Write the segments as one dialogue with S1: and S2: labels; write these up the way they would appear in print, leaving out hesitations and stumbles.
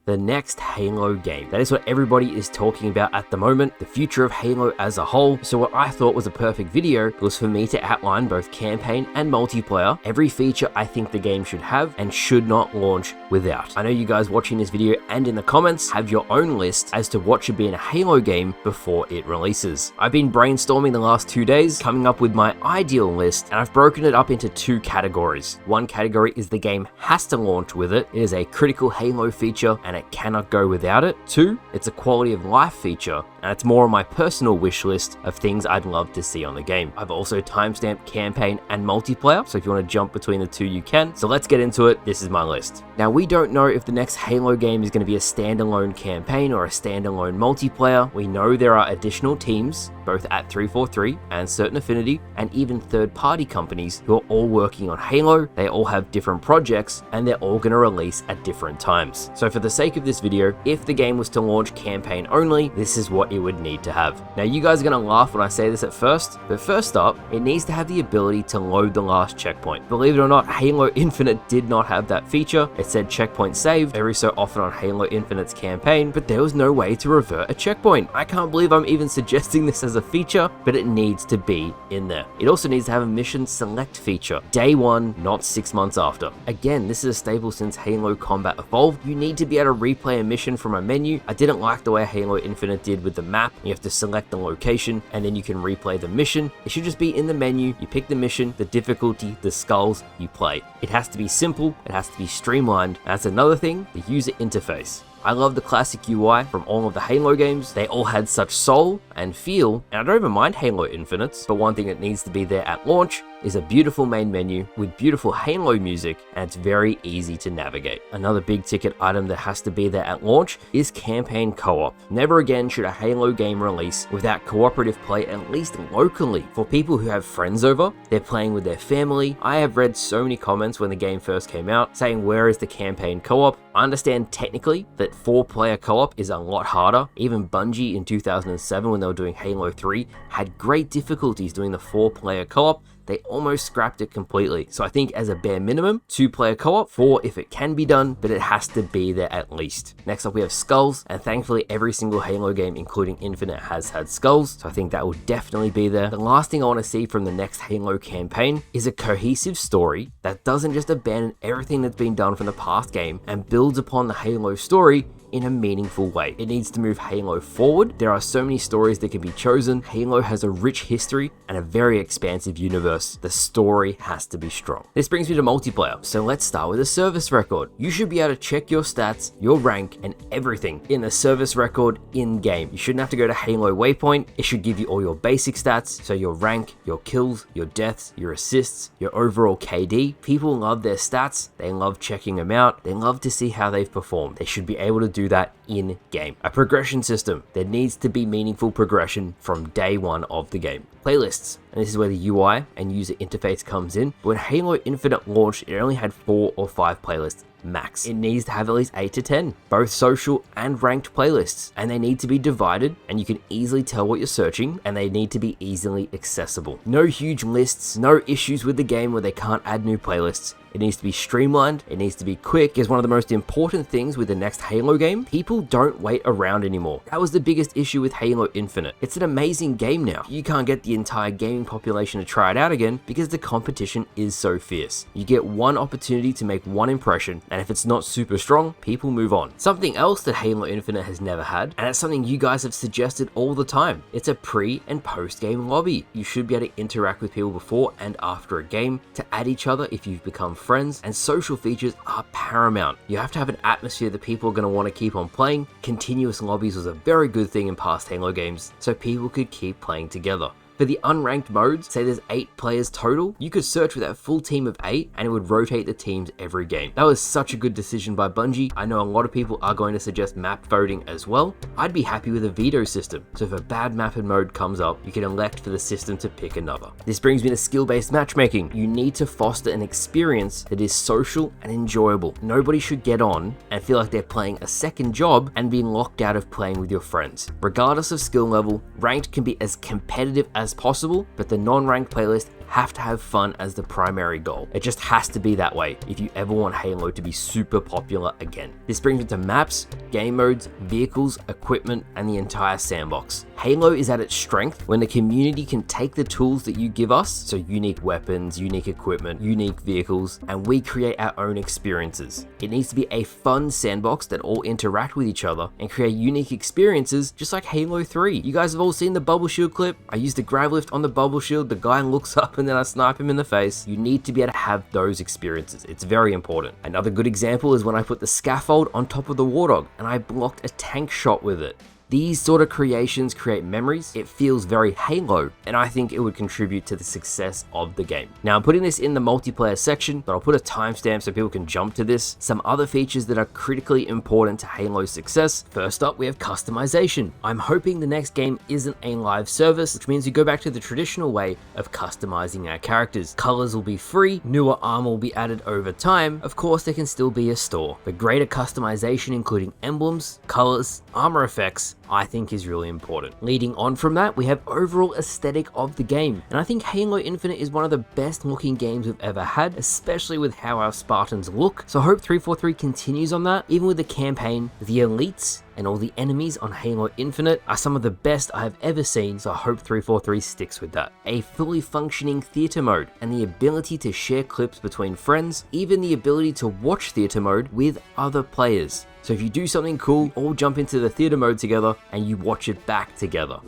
S1: the next Halo game. That is what everybody is talking about at the moment, the future of Halo as a whole. So what I thought was a perfect video was for me to outline both campaign and multiplayer, every feature I think the game should have and should not launch without. I know you guys watching this video and in the comments have your own list as to what should be in a Halo game before it releases. I've been brainstorming the last 2 days, coming up with my ideal list, and I've broken it up into 2 categories. One category is the game has to launch with it. It is a critical Halo feature and it cannot go without it. 2, it's a quality of life feature, and it's more on my personal wish list of things I'd love to see on the game. I've also timestamped campaign and multiplayer, so if you want to jump between the 2, you can. So let's get into it. This is my list. Now, we don't know if the next Halo game is going to be a standalone campaign or a standalone multiplayer. We know there are additional teams, both at 343 and Certain Affinity, and even third-party companies who are all working on Halo. They all have different projects, and they're all going to release at different times. So for the sake of this video, if the game was to launch campaign only, this is what it would need to have. Now, you guys are going to laugh when I say this at first, but first up, it needs to have the ability to load the last checkpoint. Believe it or not, Halo Infinite did not have that feature. It said checkpoint saved every so often on Halo Infinite's campaign, but there was no way to revert a checkpoint. I can't believe I'm even suggesting this as a feature, but it needs to be in there. It also needs to have a mission select feature, day 1, not 6 months after. Again, this is a staple since Halo Combat Evolved. You need to be able to replay a mission from a menu. I didn't like the way Halo Infinite did with the map. You have to select the location and then you can replay the mission. It should just be in the menu. You pick the mission, the difficulty, the skulls, you play. It has to be simple, it has to be streamlined. That's another thing, the user interface. I love the classic UI from all of the Halo games. They all had such soul and feel, and I don't even mind Halo Infinites, but one thing that needs to be there at launch is a beautiful main menu with beautiful Halo music, and it's very easy to navigate. Another big ticket item that has to be there at launch is campaign co-op. Never again should a Halo game release without cooperative play, at least locally. For people who have friends over, they're playing with their family. I have read so many comments when the game first came out saying, where is the campaign co-op? I understand technically that 4-player co-op is a lot harder. Even Bungie in 2007 when they were doing Halo 3 had great difficulties doing the 4-player co-op. They almost scrapped it completely. So I think as a bare minimum, 2-player co-op, 4 if it can be done, but it has to be there at least. Next up we have skulls, and thankfully every single Halo game, including Infinite, has had skulls, so I think that will definitely be there. The last thing I want to see from the next Halo campaign is a cohesive story that doesn't just abandon everything that's been done from the past game and builds upon the Halo story in a meaningful way. It needs to move Halo forward. There are so many stories that can be chosen. Halo has a rich history and a very expansive universe. The story has to be strong. This brings me to multiplayer. So let's start with a service record. You should be able to check your stats, your rank, and everything in the service record in-game. You shouldn't have to go to Halo Waypoint. It should give you all your basic stats. So your rank, your kills, your deaths, your assists, your overall KD. People love their stats. They love checking them out. They love to see how they've performed. They should be able to do that in game. A progression system. There needs to be meaningful progression from day 1 of the game. Playlists, and this is where the UI and user interface comes in. When Halo Infinite launched, it only had 4 or 5 playlists max. It needs to have at least 8 to 10, both social and ranked playlists, and they need to be divided, and you can easily tell what you're searching, and they need to be easily accessible. No huge lists, no issues with the game where they can't add new playlists. It needs to be streamlined, it needs to be quick, is one of the most important things with the next Halo game. People don't wait around anymore. That was the biggest issue with Halo Infinite. It's an amazing game now. You can't get the entire gaming population to try it out again because the competition is so fierce. You get one opportunity to make one impression, and if it's not super strong, people move on. Something else that Halo Infinite has never had, and it's something you guys have suggested all the time, it's a pre and post game lobby. You should be able to interact with people before and after a game, to add each other if you've become friends, and social features are paramount. You have to have an atmosphere that people are going to want to keep on playing. Continuous lobbies was a very good thing in past Halo games, so people could keep playing together. For the unranked modes, say there's 8 players total, you could search with that full team of 8 and it would rotate the teams every game. That was such a good decision by Bungie. I know a lot of people are going to suggest map voting as well. I'd be happy with a veto system, so if a bad map and mode comes up, you can elect for the system to pick another. This brings me to skill-based matchmaking. You need to foster an experience that is social and enjoyable. Nobody should get on and feel like they're playing a second job and being locked out of playing with your friends. Regardless of skill level, ranked can be as competitive as possible, but the non-ranked playlist have to have fun as the primary goal. It just has to be that way if you ever want Halo to be super popular again. This brings me to maps, game modes, vehicles, equipment, and the entire sandbox. Halo is at its strength when the community can take the tools that you give us, so unique weapons, unique equipment, unique vehicles, and we create our own experiences. It needs to be a fun sandbox that all interact with each other and create unique experiences just like Halo 3. You guys have all seen the bubble shield clip. I used the grab lift on the bubble shield, the guy looks up and then I snipe him in the face. You need to be able to have those experiences. It's very important. Another good example is when I put the scaffold on top of the Warthog and I blocked a tank shot with it. These sort of creations create memories, it feels very Halo, and I think it would contribute to the success of the game. Now I'm putting this in the multiplayer section, but I'll put a timestamp so people can jump to this. Some other features that are critically important to Halo's success. First up, we have customization. I'm hoping the next game isn't a live service, which means we go back to the traditional way of customizing our characters. Colors will be free, newer armor will be added over time. Of course, there can still be a store, but greater customization including emblems, colors, armor effects, I think is really important. Leading on from that, we have overall aesthetic of the game, and I think Halo Infinite is one of the best looking games we've ever had, especially with how our Spartans look. So I hope 343 continues on that. Even with the campaign, the elites and all the enemies on Halo Infinite are some of the best I have ever seen, so I hope 343 sticks with that. A fully functioning theater mode and the ability to share clips between friends, even the ability to watch theater mode with other players. So if you do something cool, all jump into the theater mode together and you watch it back together.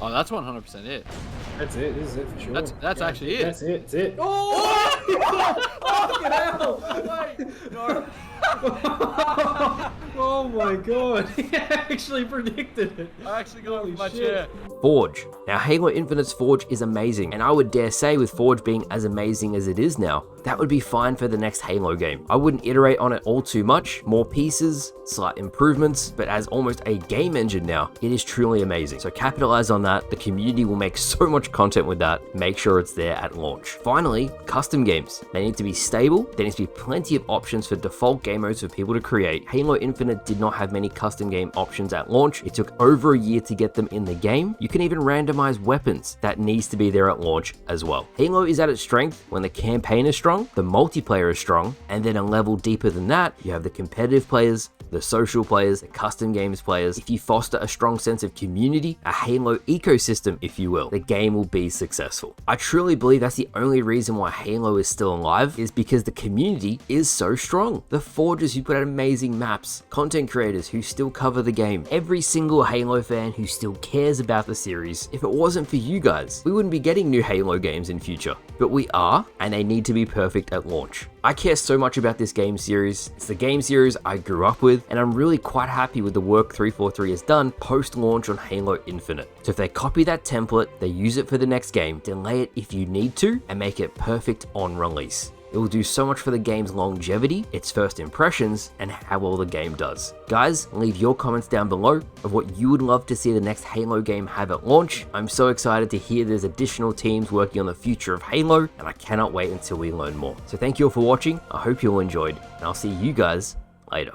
S2: Oh, that's 100% it.
S3: That's it. This is it for sure.
S2: That's actually it.
S3: That's it. It's it.
S2: Oh!
S3: Fucking hell!
S2: Wait, no.
S3: Oh my god! He actually predicted it.
S2: I actually got
S3: Holy
S2: my
S3: shit.
S2: chair.
S1: Forge. Now Halo Infinite's Forge is amazing, and I would dare say with Forge being as amazing as it is now, that would be fine for the next Halo game. I wouldn't iterate on it all too much, more pieces, slight improvements, but as almost a game engine now, it is truly amazing. So capitalize on that. The community will make so much content with that. Make sure it's there at launch. Finally, custom games. They need to be stable. There needs to be plenty of options for default game modes for people to create. Halo Infinite did not have many custom game options at launch. It took over a year to get them in the game. You can even randomize weapons. That needs to be there at launch as well. Halo is at its strength when the campaign is strong, the multiplayer is strong, and then a level deeper than that, you have the competitive players, the social players, the custom games players. If you foster a strong sense of community, a Halo ecosystem, if you will, the game will be successful. I truly believe that's the only reason why Halo is still alive, is because the community is so strong. The forgers who put out amazing maps, content creators who still cover the game, every single Halo fan who still cares about the series. If it wasn't for you guys, we wouldn't be getting new Halo games in future, but we are, and they need to be perfect at launch. I care so much about this game series. It's the game series I grew up with, and I'm really quite happy with the work 343 has done post-launch on Halo Infinite. So if they copy that template, they use it for the next game, delay it if you need to, and make it perfect on release. It will do so much for the game's longevity, its first impressions, and how well the game does. Guys, leave your comments down below of what you would love to see the next Halo game have at launch. I'm so excited to hear there's additional teams working on the future of Halo, and I cannot wait until we learn more. So thank you all for watching, I hope you all enjoyed, and I'll see you guys later.